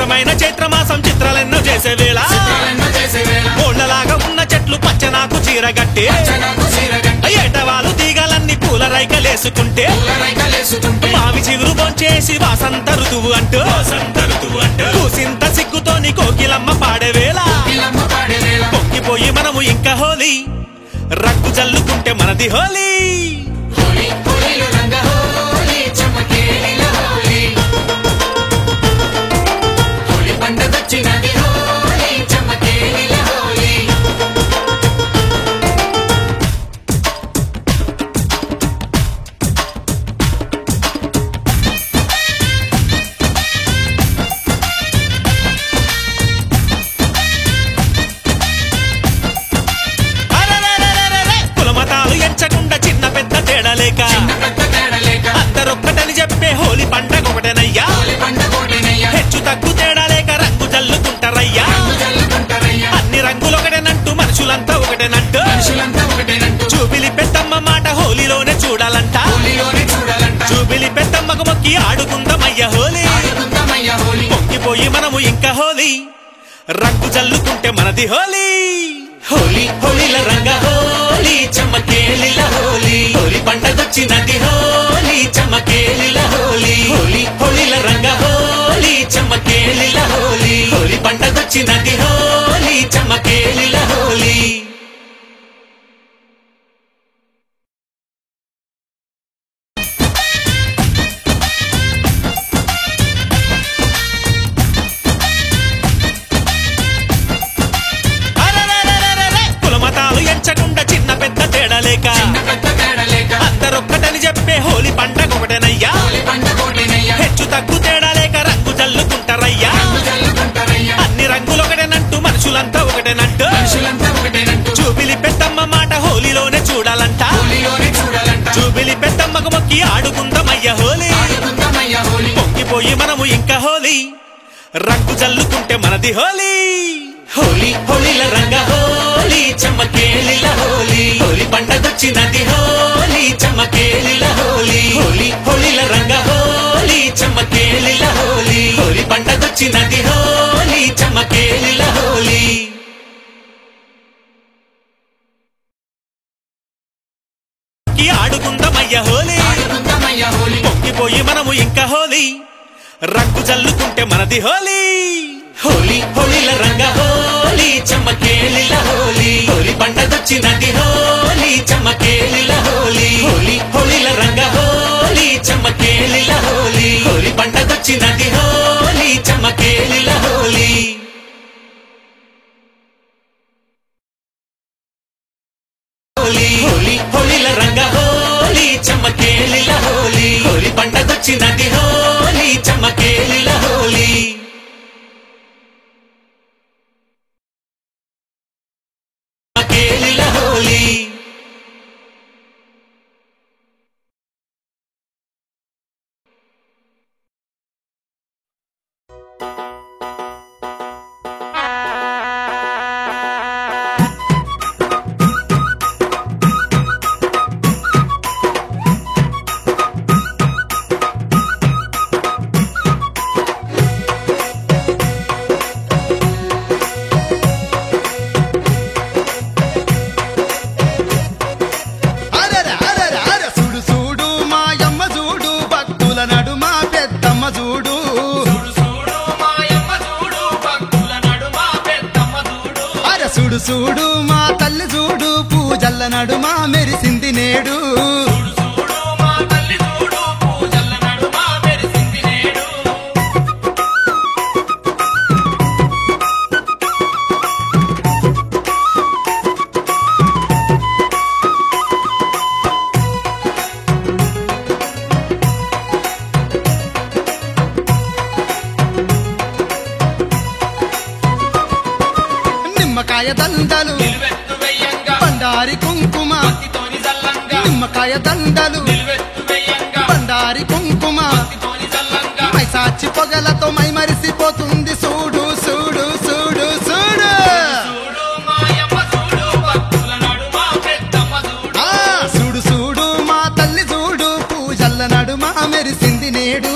చిత్రమైన చైత్రమాసం చిత్రాలెన్నో చేసే వేళ ఓళ్లలాగా ఉన్న చెట్లు పచ్చనాకు చీరగట్టి ఏటవాలు తీగలన్నీ పూల రైకలేసుకుంటే మావి చిగురు బొంచేసి వాసంత ఋతువు అంటూ కూసింత సిగ్గుతోని కోకిలమ్మ పాడేవేళ పొంగిపోయి మనము ఇంకా హోలీ రగ్గు జల్లుకుంటే మనది హోలీ అందరొక్కటని చెప్పే హోలీ పండగ ఒకటేనయ్యా హెచ్చు తగ్గు తేడా లేక రంగు జల్లుకుంటారయ్యా అన్ని రంగులొకటేనంటూ మనుషులంతా ఒకటేనంటూ చూపిలి పెద్దమ్మ మాట హోలీలోనే చూడాలంట చూపిలి పెద్దమ్మకు మొక్కి ఆడుకుందామయ్యా హోలీ పొంగిపోయి మనము ఇంకా హోలీ రంగు జల్లుకుంటే మనది హోలీ హోలీ హోలీల రంగ హోలీ చమకేలిల హోలీ హోలీ పండగొచ్చినది హోలీ చమకేలిల హోలీ హోలీ హోలీల రంగ హోలీ చమకేలిల హోలీ హోలీ పండగొచ్చినది హోలీ చమకేలిల హోలీ ఎంచకుండా చిన్న పెద్ద తేడా లేక అందరొక్కటని చెప్పే హోలీ పండగ ఒకటేనయ్యా హెచ్చు తగ్గు తేడా లేక రంగు జల్లుకుంటారయ్యా అన్ని రంగులొకటేనంటూ మనుషులంతా ఒకటేనంటూ చూపిలి పెద్దమ్మ మాట హోలీలోనే చూడాలంట చూపిలి పెద్దమ్మకు మొక్కి ఆడుకుందామయ్యా హోలీ పొంగిపోయి మనము ఇంకా హోలీ రంగు జల్లుకుంటే మనది హోలీ హోలీ హోలీల రంగ హోలీ చమకేలిల హోలీ హోలీ పండగొచ్చినది హోలీ చమకేలిల హోలీ హోలీ హోలీల రంగ హోలీ చమకేలిల హోలీ హోలీ పండగొచ్చినది హోలీ చమకేలిల హోలీ ఆడుకుందామయ్యా హోలీ పొంగిపోయి మనము ఇంకా హోలీ రంగు జల్లుకుంటే మనది హోలీ హోలీ హోలీల రంగ హోలీ చమకేలిల హోలీ హోలీ పండగొచ్చినది హోలీ చమకేలిల హోలీ హోలీ హోలీల రంగ హోలీ చమకేలిల హోలీ హోలీ పండగొచ్చినది హోలీ చమకేలిల హోలీ హోలీ హోలీ హోలీల రంగ హోలీ చమకేలిల హోలీ హోలీ పండగొచ్చినది హోలీ చమకేలిల హోలీ చూడు చూడు మా తల్లి చూడు పూజల్ల నడుమా మెరిసింది నేడు నిమ్మకాయ దండలు బండారి కుంకుమ నిమ్మకాయ దండలు బండారి కుంకుమ మైసాచి పొగలతో మై మరిసిపోతుంది చూడు చూడు చూడు చూడు చూడు చూడు మా తల్లి చూడు పూజల్ల నడుమా మెరిసింది నేడు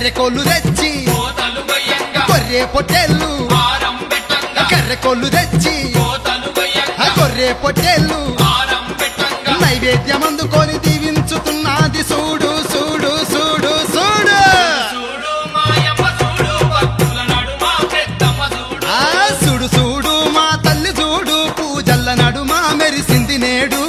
కర్రెకోళ్ళు తెచ్చి కోతలు గొయ్యంగా కొర్రే పొట్టేళ్ళు హారం పెట్టంగా కర్రెకోళ్ళు తెచ్చి కోతలు గొయ్యంగా కొర్రే పొట్టేళ్ళు హారం పెట్టంగా నైవేద్యం అందుకొని దీవించుతున్నది చూడు చూడు చూడు చూడు చూడు మాయమ్మ చూడు భక్తుల నడుమ పెద్దమ్మ చూడు ఆ చూడు చూడు మా తల్లి చూడు పూజల్ల నడుమ మెరిసింది నేడు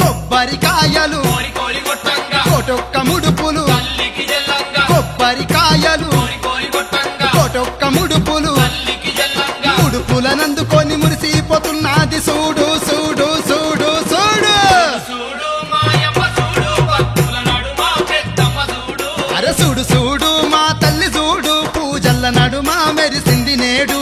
కొబ్బరికాయలు కోరి కోరి కొట్టంగా కోటొక్క ముడుపులు తల్లికి జల్లంగా కొబ్బరికాయలు కోరి కోరి కొట్టంగా కోటొక్క ముడుపులు తల్లికి జల్లంగా ముడుపులనందుకొని మురిసిపోతున్నది చూడు చూడు చూడు చూడు చూడు మాయమ్మ చూడు భక్తుల నడుమ పెద్దమ్మ చూడు అరే చూడు చూడు మా తల్లి చూడు పూజల్ల నడుమ మెరిసింది నేడు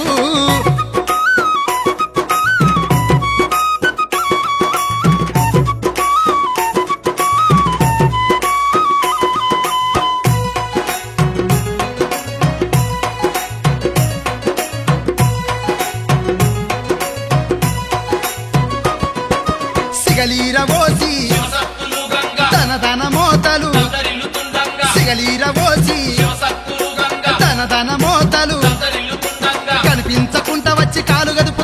సిగలీర పోసి శివసత్తులు గంగా తన తన మోతలు దరిల్లుతుండంగా సిగలీర పోసి శివసత్తులు గంగా తన తన మోతలు దరిల్లుతుండంగా కనిపించకుండా వచ్చి కాలు గదుపు